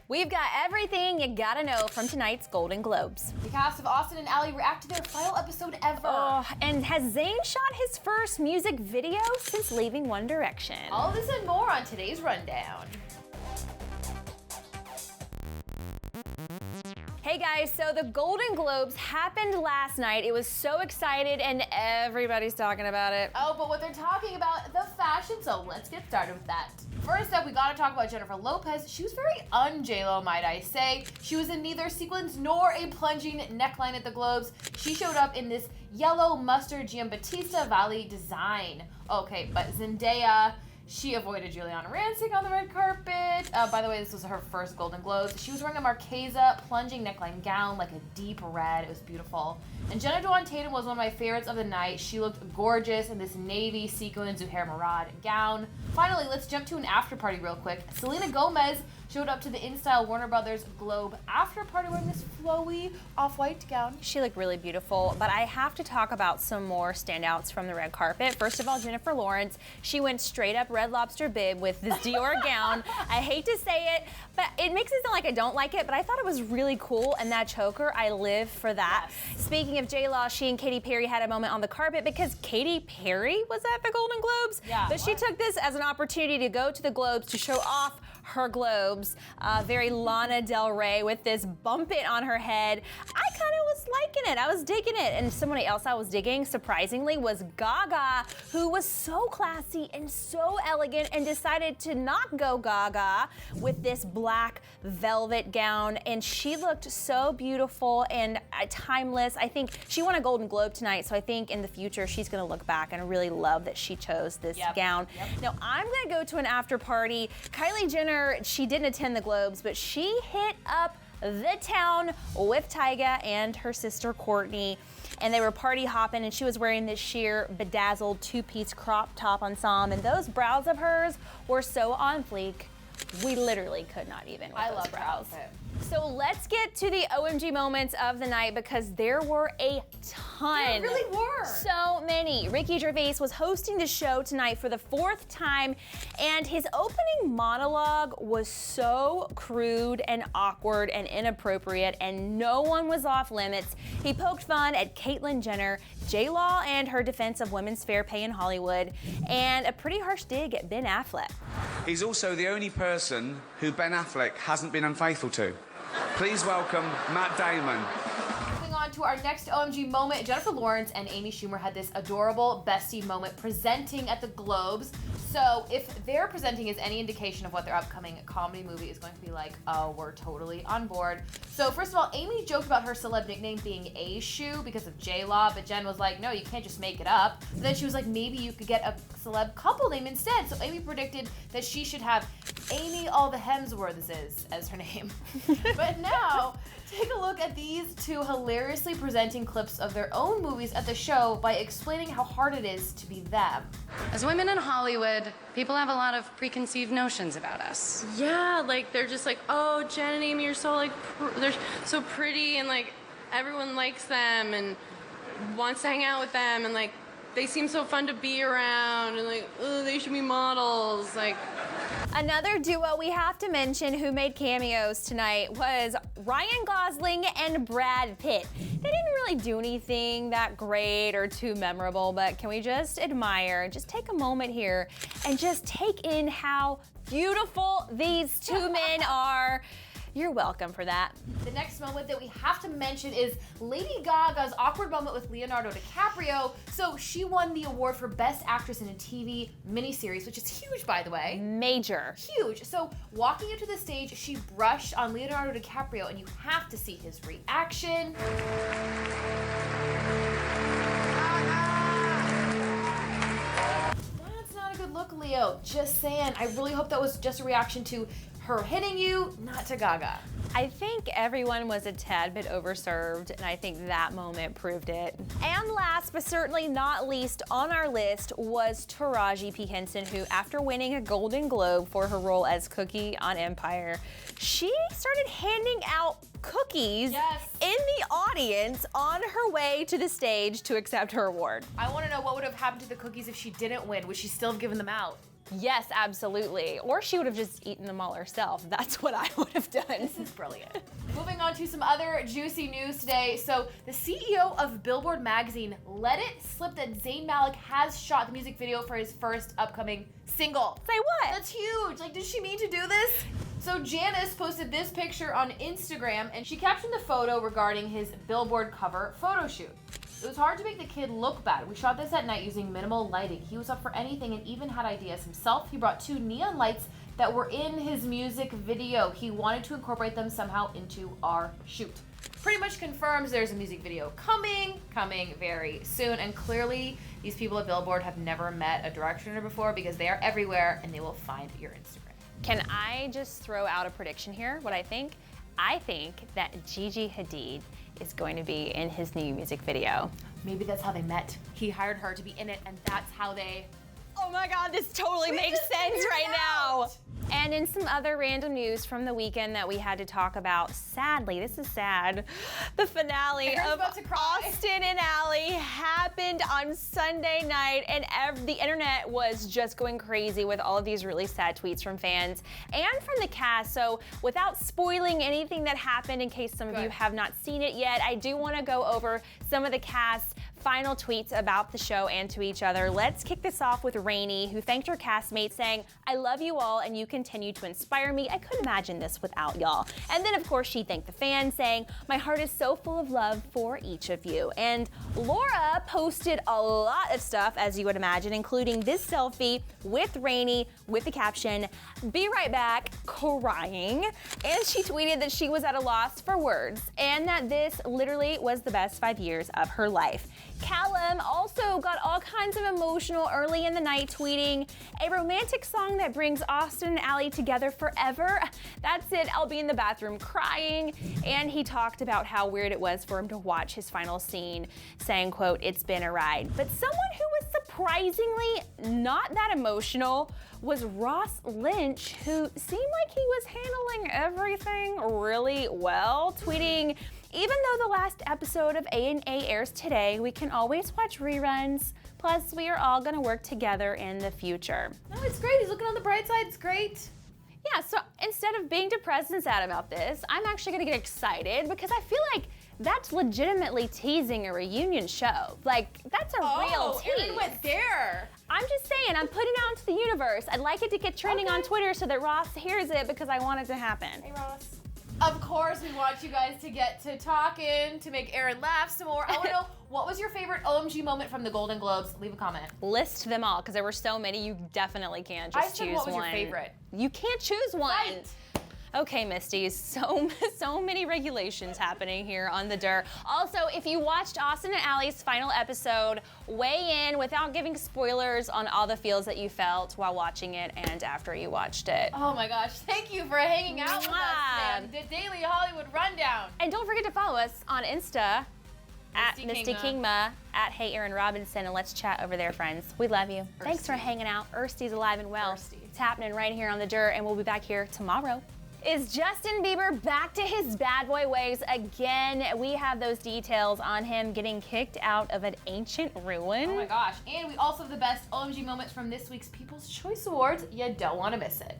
We've got everything you gotta know from tonight's Golden Globes. The cast of Austin and Ally react to their final episode ever. Oh, and has Zayn shot his first music video since leaving One Direction? All of this and more on today's rundown. Hey guys, so the Golden Globes happened last night. It was so excited and everybody's talking about it. Oh, but what they're talking about, the fashion, so let's get started with that. First up, we gotta talk about Jennifer Lopez. She was very un-J-Lo, might I say. She was in neither sequins nor a plunging neckline at the Globes. She showed up in this yellow mustard Giambattista Valli design. Okay, but Zendaya, she avoided Giuliana Rancic on the red carpet. By the way, this was her first Golden Globes. She was wearing a Marchesa plunging neckline gown, like a deep red. It was beautiful. And Jenna Dewan Tatum was one of my favorites of the night. She looked gorgeous in this navy sequin Zuhair Murad gown. Finally, let's jump to an after party real quick. Selena Gomez showed up to the InStyle Warner Brothers Globe after party wearing this flowy off-white gown. She looked really beautiful, but I have to talk about some more standouts from the red carpet. First of all, Jennifer Lawrence. She went straight up Red Lobster bib with this Dior gown. I hate to say it, but it makes it sound like I don't like it, but I thought it was really cool, and that choker, I live for that. Yes. Speaking of J-Law, she and Katy Perry had a moment on the carpet because Katy Perry was at the Golden Globes, but she took this as an opportunity to go to the Globes to show off her globes. Very Lana Del Rey with this bump it on her head. I kind of was liking it. I was digging it. And somebody else I was digging, surprisingly, was Gaga, who was so classy and so elegant and decided to not go Gaga with this black velvet gown. And she looked so beautiful and timeless. I think she won a Golden Globe tonight, so I think in the future she's gonna look back and really love that she chose this gown. Now I'm gonna go to an after party. Kylie Jenner, she didn't attend the Globes, but she hit up the town with Tyga and her sister Courtney, and they were party hopping, and she was wearing this sheer bedazzled two-piece crop top ensemble, and those brows of hers were so on fleek. We literally could not even with those brows. So let's get to the OMG moments of the night because there were a ton. There really were. So many. Ricky Gervais was hosting the show tonight for the 4th time, and his opening monologue was so crude and awkward and inappropriate, and no one was off limits. He poked fun at Caitlyn Jenner, J-Law, and her defense of women's fair pay in Hollywood, and a pretty harsh dig at Ben Affleck. He's also the only person who Ben Affleck hasn't been unfaithful to. Please welcome Matt Damon. Moving on to our next OMG moment, Jennifer Lawrence and Amy Schumer had this adorable bestie moment presenting at the Globes. So if their presenting is any indication of what their upcoming comedy movie is going to be like, oh, we're totally on board. So first of all, Amy joked about her celeb nickname being A-Shoe because of J-Law, but Jen was like, no, you can't just make it up. But then she was like, maybe you could get a celeb couple name instead. So Amy predicted that she should have Amy All the Hemsworths as her name. But now, take a look at these two hilariously presenting clips of their own movies at the show by explaining how hard it is to be them. As women in Hollywood, people have a lot of preconceived notions about us. Yeah, like they're just like, oh, Jen and Amy are so like, they're so pretty and like everyone likes them and wants to hang out with them and like they seem so fun to be around and like, oh, they should be models, like. Another duo we have to mention who made cameos tonight was Ryan Gosling and Brad Pitt. They didn't really do anything that great or too memorable, but can we just admire, just take a moment here and just take in how beautiful these two men are. You're welcome for that. The next moment that we have to mention is Lady Gaga's awkward moment with Leonardo DiCaprio. So she won the award for Best Actress in a TV miniseries, which is huge, by the way. Major. Huge. So walking into the stage, she brushed on Leonardo DiCaprio, and you have to see his reaction. That's not a good look, Leo. Just saying. I really hope that was just a reaction to her hitting you, not to Gaga. I think everyone was a tad bit overserved, and I think that moment proved it. And last but certainly not least on our list was Taraji P. Henson, who after winning a Golden Globe for her role as Cookie on Empire, she started handing out cookies in the audience on her way to the stage to accept her award. I want to know what would have happened to the cookies if she didn't win. Would she still have given them out? Yes, absolutely. Or she would have just eaten them all herself. That's what I would have done. This is brilliant. Moving on to some other juicy news today. So the CEO of Billboard magazine let it slip that Zayn Malik has shot the music video for his first upcoming single. Say what? That's huge. Like, did she mean to do this? So Janice posted this picture on Instagram, and she captioned the photo regarding his Billboard cover photo shoot. It was hard to make the kid look bad. We shot this at night using minimal lighting. He was up for anything and even had ideas himself. He brought 2 neon lights that were in his music video. He wanted to incorporate them somehow into our shoot. Pretty much confirms there's a music video coming very soon. And clearly, these people at Billboard have never met a director before because they are everywhere and they will find your Instagram. Can I just throw out a prediction here? What I think? I think that Gigi Hadid is going to be in his new music video. Maybe that's how they met. He hired her to be in it, and that's how they... Oh my God, this totally makes sense right now. And in some other random news from the weekend that we had to talk about, sadly, this is sad, the finale of Austin and Ally happened on Sunday night, and the internet was just going crazy with all of these really sad tweets from fans and from the cast. So without spoiling anything that happened, in case some of you have not seen it yet, I do want to go over some of the cast's final tweets about the show and to each other. Let's kick this off with Rainey, who thanked her castmates saying, "I love you all and you continue to inspire me. I couldn't imagine this without y'all." And then of course she thanked the fans saying, "My heart is so full of love for each of you." And Laura posted a lot of stuff, as you would imagine, including this selfie with Rainey with the caption, "Be right back, crying." And she tweeted that she was at a loss for words and that this literally was the best 5 years of her life. Callum also got all kinds of emotional early in the night, tweeting, "A romantic song that brings Austin and Ally together forever. That's it, I'll be in the bathroom crying." And he talked about how weird it was for him to watch his final scene, saying, quote, "It's been a ride." But someone who was surprisingly not that emotional was Ross Lynch, who seemed like he was handling everything really well, tweeting, "Even though the last episode of A&A airs today, we can always watch reruns. Plus, we are all gonna work together in the future." No, it's great. He's looking on the bright side. It's great. Yeah, so instead of being depressed and sad about this, I'm actually gonna get excited because I feel like that's legitimately teasing a reunion show. Like, that's a real tease. Erin went there. I'm just saying, I'm putting it out into the universe. I'd like it to get trending on Twitter so that Ross hears it because I want it to happen. Hey, Ross. Of course, we want you guys to get to talking, to make Erin laugh some more. I want to know, what was your favorite OMG moment from the Golden Globes? Leave a comment. List them all, because there were so many, you definitely can't just choose one. What was your favorite? You can't choose one. Right. Okay, Misty, so many regulations happening here on The Dirt. Also, if you watched Austin and Ally's final episode, weigh in without giving spoilers on all the feels that you felt while watching it and after you watched it. Oh my gosh, thank you for hanging out with us, man. The Daily Hollywood Rundown. And don't forget to follow us on Insta at Misty Kingma, at Hey Erin Robinson, and let's chat over there, friends. We love you. Thanks for hanging out. Ursty's alive and well. It's happening right here on The Dirt, and we'll be back here tomorrow. Is Justin Bieber back to his bad boy ways again? We have those details on him getting kicked out of an ancient ruin. Oh my gosh. And we also have the best OMG moments from this week's People's Choice Awards. You don't want to miss it.